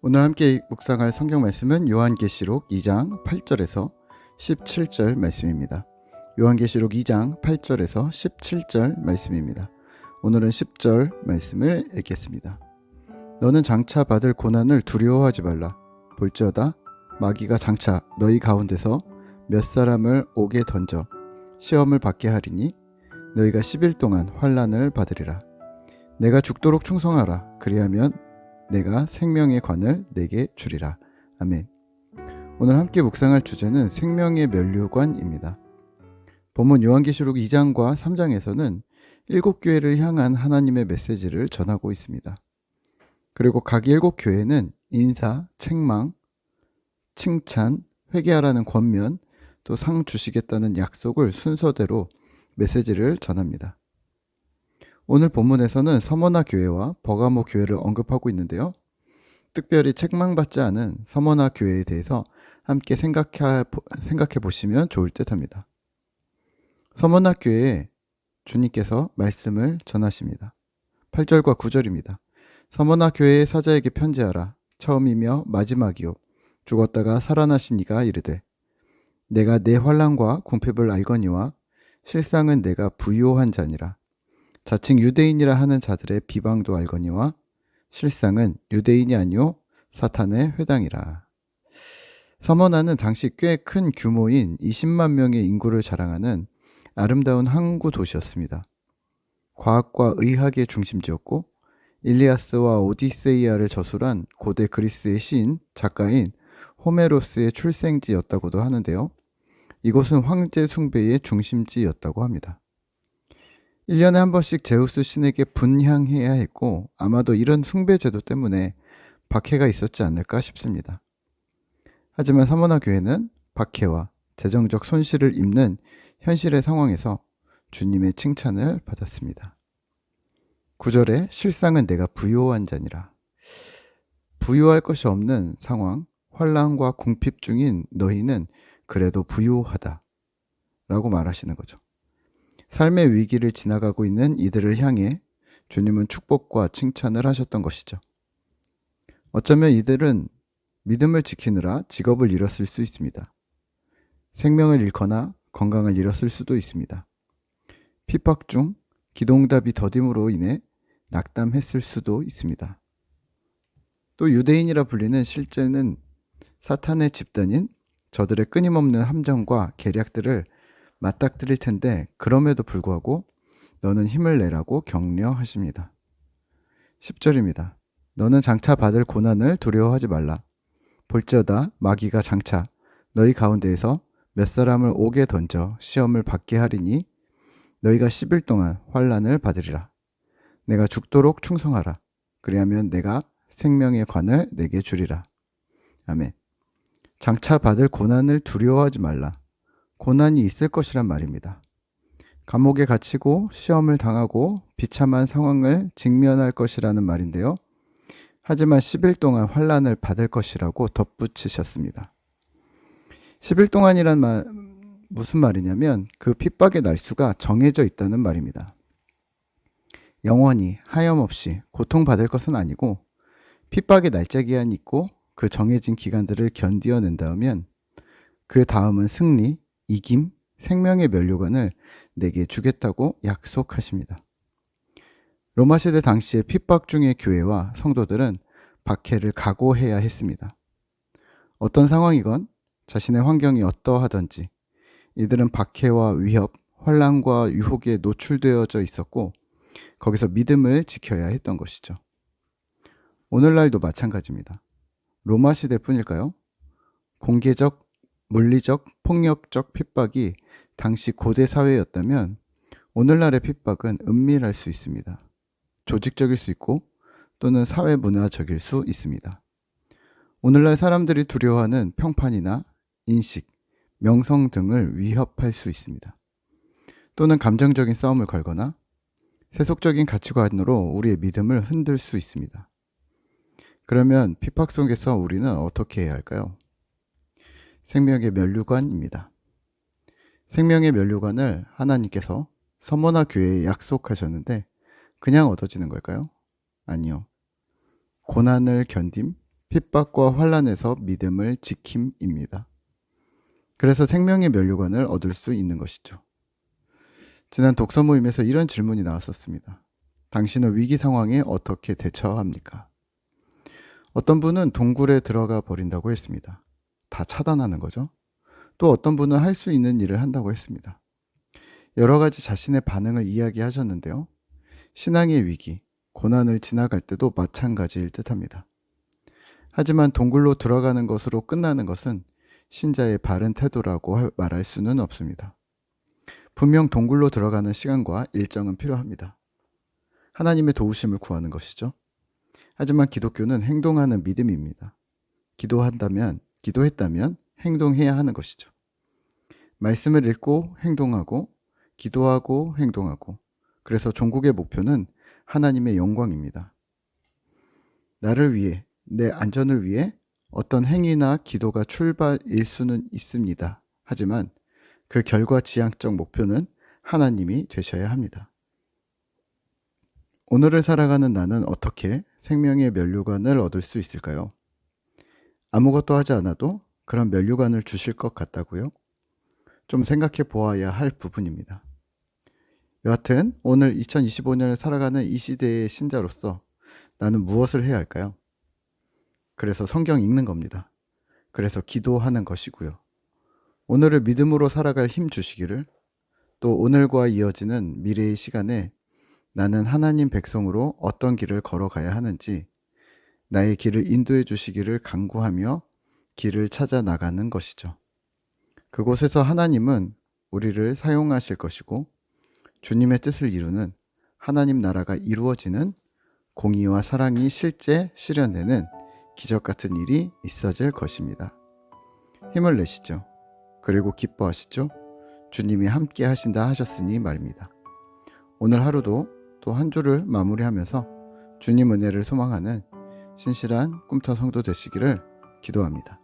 오늘 함께 묵상할 성경 말씀은 요한계시록 2장 8절에서 17절 말씀입니다. 요한계시록 2장 8절에서 17절 말씀입니다. 오늘은 10절 말씀을 읽겠습니다. 너는 장차 받을 고난을 두려워하지 말라. 볼지어다 마귀가 장차 너희 가운데서 몇 사람을 옥에 던져 시험을 받게 하리니 너희가 10일 동안 환난을 받으리라. 내가 죽도록 충성하라. 그리하면 내가 생명의 관을 내게 주리라. 아멘. 오늘 함께 묵상할 주제는 생명의 면류관입니다. 본문 요한계시록 2장과 3장에서는 7교회를 향한 하나님의 메시지를 전하고 있습니다. 그리고 각 7교회는 인사, 책망, 칭찬, 회개하라는 권면, 또 상 주시겠다는 약속을 순서대로 메시지를 전합니다. 오늘 본문에서는 서머나 교회와 버가모 교회를 언급하고 있는데요. 특별히 책망받지 않은 서머나 교회에 대해서 함께 생각해 보시면 좋을 듯 합니다. 서머나 교회에 주님께서 말씀을 전하십니다. 8절과 9절입니다. 서머나 교회의 사자에게 편지하라. 처음이며 마지막이요 죽었다가 살아나신 이가 이르되 내가 내 환난과 궁핍을 알거니와 실상은 내가 부요한 자니라. 자칭 유대인이라 하는 자들의 비방도 알거니와 실상은 유대인이 아니요 사탄의 회당이라. 서머나는 당시 꽤 큰 규모인 20만 명의 인구를 자랑하는 아름다운 항구 도시였습니다. 과학과 의학의 중심지였고 일리아스와 오디세이아를 저술한 고대 그리스의 시인, 작가인 호메로스의 출생지였다고도 하는데요. 이곳은 황제 숭배의 중심지였다고 합니다. 1년에 한 번씩 제우스 신에게 분향해야 했고 아마도 이런 숭배 제도 때문에 박해가 있었지 않을까 싶습니다. 하지만 서머나 교회는 박해와 재정적 손실을 입는 현실의 상황에서 주님의 칭찬을 받았습니다. 9절에 실상은 내가 부요한 자니라. 부요할 것이 없는 상황, 환난과 궁핍 중인 너희는 그래도 부요하다 라고 말하시는 거죠. 삶의 위기를 지나가고 있는 이들을 향해 주님은 축복과 칭찬을 하셨던 것이죠. 어쩌면 이들은 믿음을 지키느라 직업을 잃었을 수 있습니다. 생명을 잃거나 건강을 잃었을 수도 있습니다. 핍박 중 기도응답이 더딤으로 인해 낙담했을 수도 있습니다. 또 유대인이라 불리는 실제는 사탄의 집단인 저들의 끊임없는 함정과 계략들을 맞닥뜨릴 텐데 그럼에도 불구하고 너는 힘을 내라고 격려하십니다. 10절입니다. 너는 장차 받을 고난을 두려워하지 말라. 볼지어다 마귀가 장차 너희 가운데에서 몇 사람을 옥에 던져 시험을 받게 하리니 너희가 10일 동안 환난을 받으리라. 내가 죽도록 충성하라. 그리하면 내가 생명의 관을 내게 주리라. 아멘. 장차 받을 고난을 두려워하지 말라. 고난이 있을 것이란 말입니다. 감옥에 갇히고 시험을 당하고 비참한 상황을 직면할 것이라는 말인데요. 하지만 10일 동안 환난을 받을 것이라고 덧붙이셨습니다. 10일 동안이란 말 무슨 말이냐면 그 핍박의 날수가 정해져 있다는 말입니다. 영원히 하염없이 고통받을 것은 아니고 핍박의 날짜 기한이 있고 그 정해진 기간들을 견디어낸다면 그 다음은 승리, 이김, 생명의 면류관을 내게 주겠다고 약속하십니다. 로마시대 당시의 핍박 중의 교회와 성도들은 박해를 각오해야 했습니다. 어떤 상황이건 자신의 환경이 어떠하든지 이들은 박해와 위협, 환난과 유혹에 노출되어져 있었고 거기서 믿음을 지켜야 했던 것이죠. 오늘날도 마찬가지입니다. 로마시대뿐일까요? 공개적 물리적, 폭력적 핍박이 당시 고대 사회였다면 오늘날의 핍박은 은밀할 수 있습니다. 조직적일 수 있고 또는 사회 문화적일 수 있습니다. 오늘날 사람들이 두려워하는 평판이나 인식, 명성 등을 위협할 수 있습니다. 또는 감정적인 싸움을 걸거나 세속적인 가치관으로 우리의 믿음을 흔들 수 있습니다. 그러면 핍박 속에서 우리는 어떻게 해야 할까요? 생명의 면류관입니다. 생명의 면류관을 하나님께서 서머나 교회에 약속하셨는데 그냥 얻어지는 걸까요? 아니요. 고난을 견딤, 핍박과 환난에서 믿음을 지킴입니다. 그래서 생명의 면류관을 얻을 수 있는 것이죠. 지난 독서 모임에서 이런 질문이 나왔었습니다. 당신은 위기 상황에 어떻게 대처합니까? 어떤 분은 동굴에 들어가 버린다고 했습니다. 다 차단하는 거죠. 또 어떤 분은 할 수 있는 일을 한다고 했습니다. 여러 가지 자신의 반응을 이야기하셨는데요. 신앙의 위기, 고난을 지나갈 때도 마찬가지일 듯합니다. 하지만 동굴로 들어가는 것으로 끝나는 것은 신자의 바른 태도라고 말할 수는 없습니다. 분명 동굴로 들어가는 시간과 일정은 필요합니다. 하나님의 도우심을 구하는 것이죠. 하지만 기독교는 행동하는 믿음입니다. 기도했다면 행동해야 하는 것이죠. 말씀을 읽고 행동하고, 기도하고 행동하고, 그래서 종국의 목표는 하나님의 영광입니다. 나를 위해, 내 안전을 위해 어떤 행위나 기도가 출발일 수는 있습니다. 하지만 그 결과 지향적 목표는 하나님이 되셔야 합니다. 오늘을 살아가는 나는 어떻게 생명의 면류관을 얻을 수 있을까요? 아무것도 하지 않아도 그런 면류관을 주실 것 같다고요? 좀 생각해 보아야 할 부분입니다. 여하튼 오늘 2025년을 살아가는 이 시대의 신자로서 나는 무엇을 해야 할까요? 그래서 성경 읽는 겁니다. 그래서 기도하는 것이고요. 오늘을 믿음으로 살아갈 힘 주시기를, 또 오늘과 이어지는 미래의 시간에 나는 하나님 백성으로 어떤 길을 걸어가야 하는지 나의 길을 인도해 주시기를 간구하며 길을 찾아 나가는 것이죠. 그곳에서 하나님은 우리를 사용하실 것이고 주님의 뜻을 이루는 하나님 나라가 이루어지는, 공의와 사랑이 실제 실현되는 기적 같은 일이 있어질 것입니다. 힘을 내시죠. 그리고 기뻐하시죠. 주님이 함께 하신다 하셨으니 말입니다. 오늘 하루도 또 한 주를 마무리하면서 주님 은혜를 소망하는 신실한 꿈터 성도 되시기를 기도합니다.